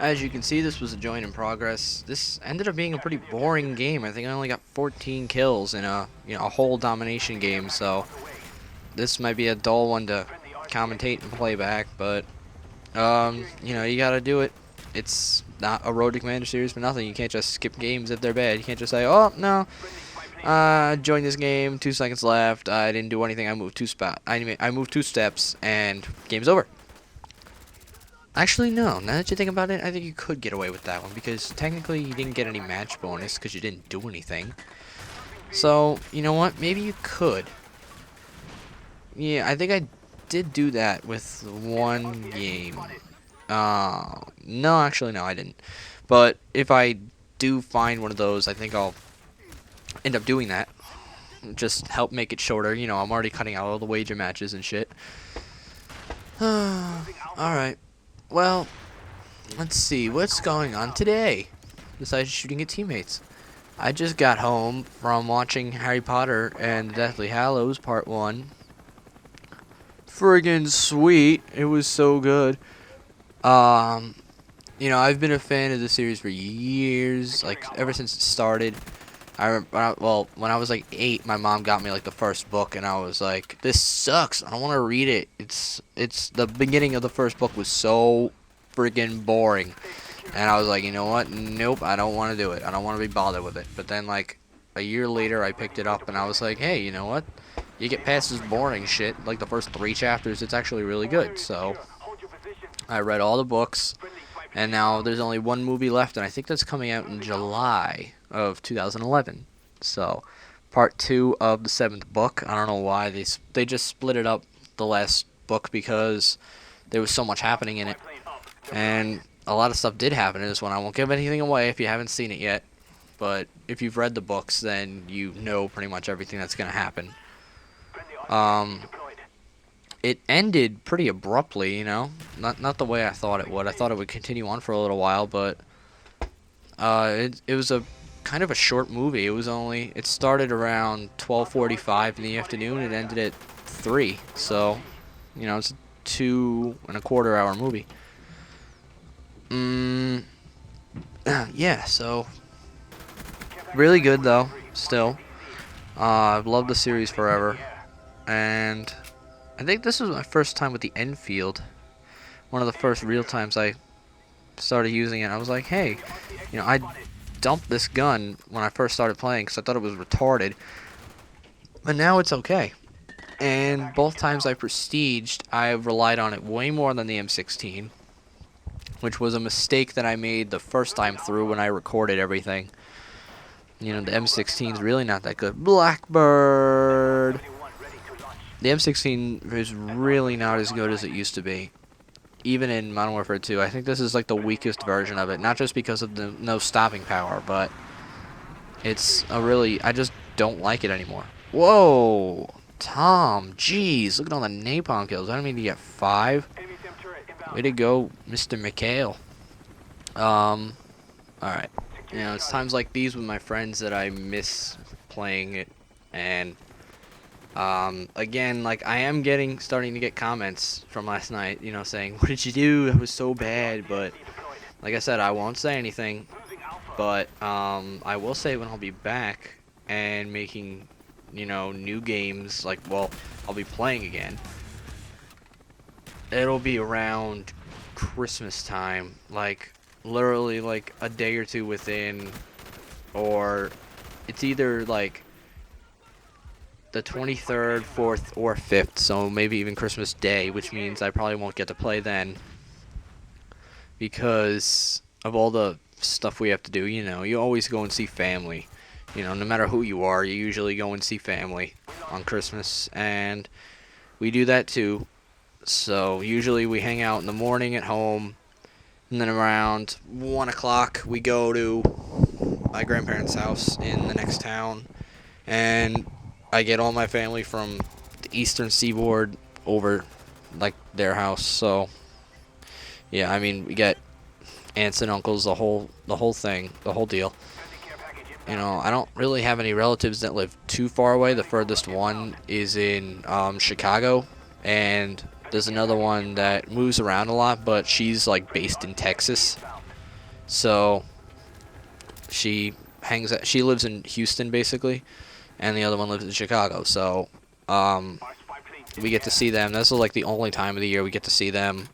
As you can see, this was a join in progress. This ended up being a pretty boring game. I think I only got 14 kills in a whole domination game. So this might be a dull one to commentate and play back, but you gotta do it. It's not a Road to Commander series for nothing. You can't just skip games if they're bad. You can't just say, oh no, joined this game, 2 seconds left. I didn't do anything. I moved I moved 2 steps, and game's over. Actually, no. Now that you think about it, I think you could get away with that one because technically you didn't get any match bonus because you didn't do anything. So you know what? Maybe you could. Yeah, I think I did do that with one game. No, actually, no, I didn't. But if I do find one of those, I think I'll end up doing that. Just help make it shorter. I'm already cutting out all the wager matches and shit. Alright. Well, let's see. What's going on today? Besides shooting at teammates. I just got home from watching Harry Potter and Deathly Hallows Part 1. Friggin' sweet. It was so good. I've been a fan of the series for years, like ever since it started. When I was like 8, my mom got me like the first book, and I was like, "This sucks. I don't want to read it." It's the beginning of the first book was so friggin' boring, and I was like, you know what? Nope, I don't want to do it. I don't want to be bothered with it. But then like a year later, I picked it up, and I was like, hey, you know what? You get past this boring shit, like the first 3 chapters, it's actually really good. So I read all the books, and now there's only one movie left, and I think that's coming out in July of 2011. So, part 2 of the 7th book. I don't know why they just split it up the last book because there was so much happening in it, and a lot of stuff did happen in this one. I won't give anything away if you haven't seen it yet, but if you've read the books, then you know pretty much everything that's gonna happen. Um, it ended pretty abruptly, not the way I thought it would. I thought it would continue on for a little while, but it was a kind of a short movie. It started around 12:45 in the afternoon and ended at 3. So, it's a 2.25 hour movie. Yeah, so really good though, still. I've loved the series forever, and I think this was my first time with the Enfield. One of the first real times I started using it. I was like, hey, I dumped this gun when I first started playing because I thought it was retarded, but now it's okay. And both times I prestiged, I relied on it way more than the M16, which was a mistake that I made the first time through when I recorded everything. The M16 is really not that good. Blackbird! The M16 is really not as good as it used to be. Even in Modern Warfare 2, I think this is like the weakest version of it. Not just because of the no stopping power, but I just don't like it anymore. Whoa! Tom, jeez, look at all the napalm kills. I don't mean to get 5. Way to go, Mr. McHale. Alright. It's times like these with my friends that I miss playing it, and again, like I am starting to get comments from last night, saying, "What did you do? That was so bad." But like I said, I won't say anything. But I will say when I'll be back and making, new games. I'll be playing again. It'll be around Christmas time, like literally like a day or two within, or it's either like the 23rd, 4th, or 5th, so maybe even Christmas Day, which means I probably won't get to play then because of all the stuff we have to do. You always go and see family. No matter who you are, you usually go and see family on Christmas, and we do that too. So usually we hang out in the morning at home, and then around 1 o'clock we go to my grandparents' house in the next town, and I get all my family from the eastern seaboard over, like, their house. So yeah, I mean, we get aunts and uncles, the whole thing, the whole deal. I don't really have any relatives that live too far away. The furthest one is in Chicago, and there's another one that moves around a lot, but she's like based in Texas. So she lives in Houston basically, and the other one lives in Chicago. So we get to see them. This is like the only time of the year we get to see them.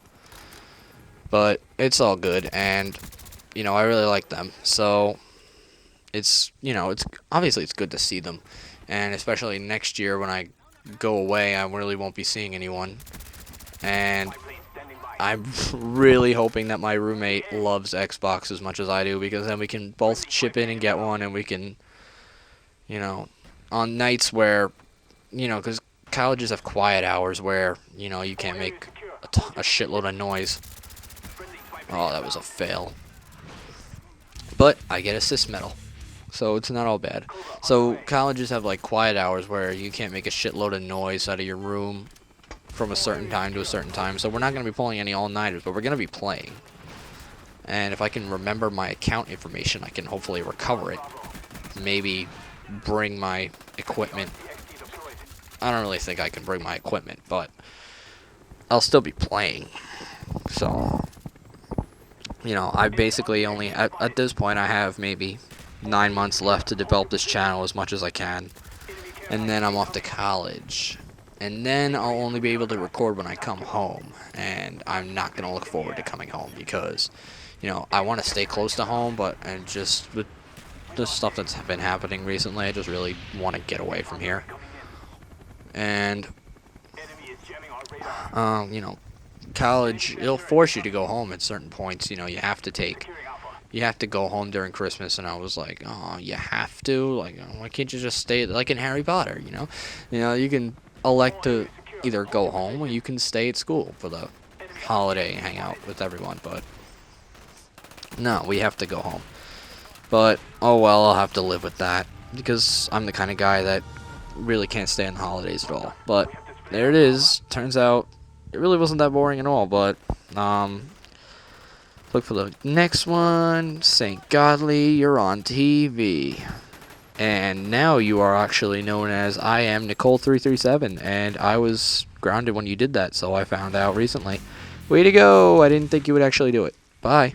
But it's all good, and I really like them. So it's it's obviously it's good to see them, and especially next year when I go away, I really won't be seeing anyone. And I'm really hoping that my roommate loves Xbox as much as I do, because then we can both chip in and get one, and we can, on nights where, because colleges have quiet hours where, you can't make a shitload of noise. Oh, that was a fail. But I get assist medal, so it's not all bad. So colleges have like quiet hours where you can't make a shitload of noise out of your room from a certain time to a certain time. So we're not going to be pulling any all-nighters, but we're going to be playing. And if I can remember my account information, I can hopefully recover it. Maybe bring my equipment. I don't really think I can bring my equipment, but I'll still be playing. So, I basically only, at this point, I have maybe 9 months left to develop this channel as much as I can. And then I'm off to college. And then I'll only be able to record when I come home. And I'm not going to look forward to coming home because, I want to stay close to home, but and just with the stuff that's been happening recently, I just really want to get away from here. And, college, it'll force you to go home at certain points. You have to go home during Christmas, and I was like, oh, you have to? Like, why can't you just stay, like in Harry Potter, you can elect to either go home or you can stay at school for the holiday and hang out with everyone, but no, we have to go home. But, oh well, I'll have to live with that, because I'm the kind of guy that really can't stay on the holidays at all. But there it is. Turns out it really wasn't that boring at all, but look for the next one. St. Godly, you're on TV. And now you are actually known as I am Nicole337, and I was grounded when you did that, so I found out recently. Way to go! I didn't think you would actually do it. Bye.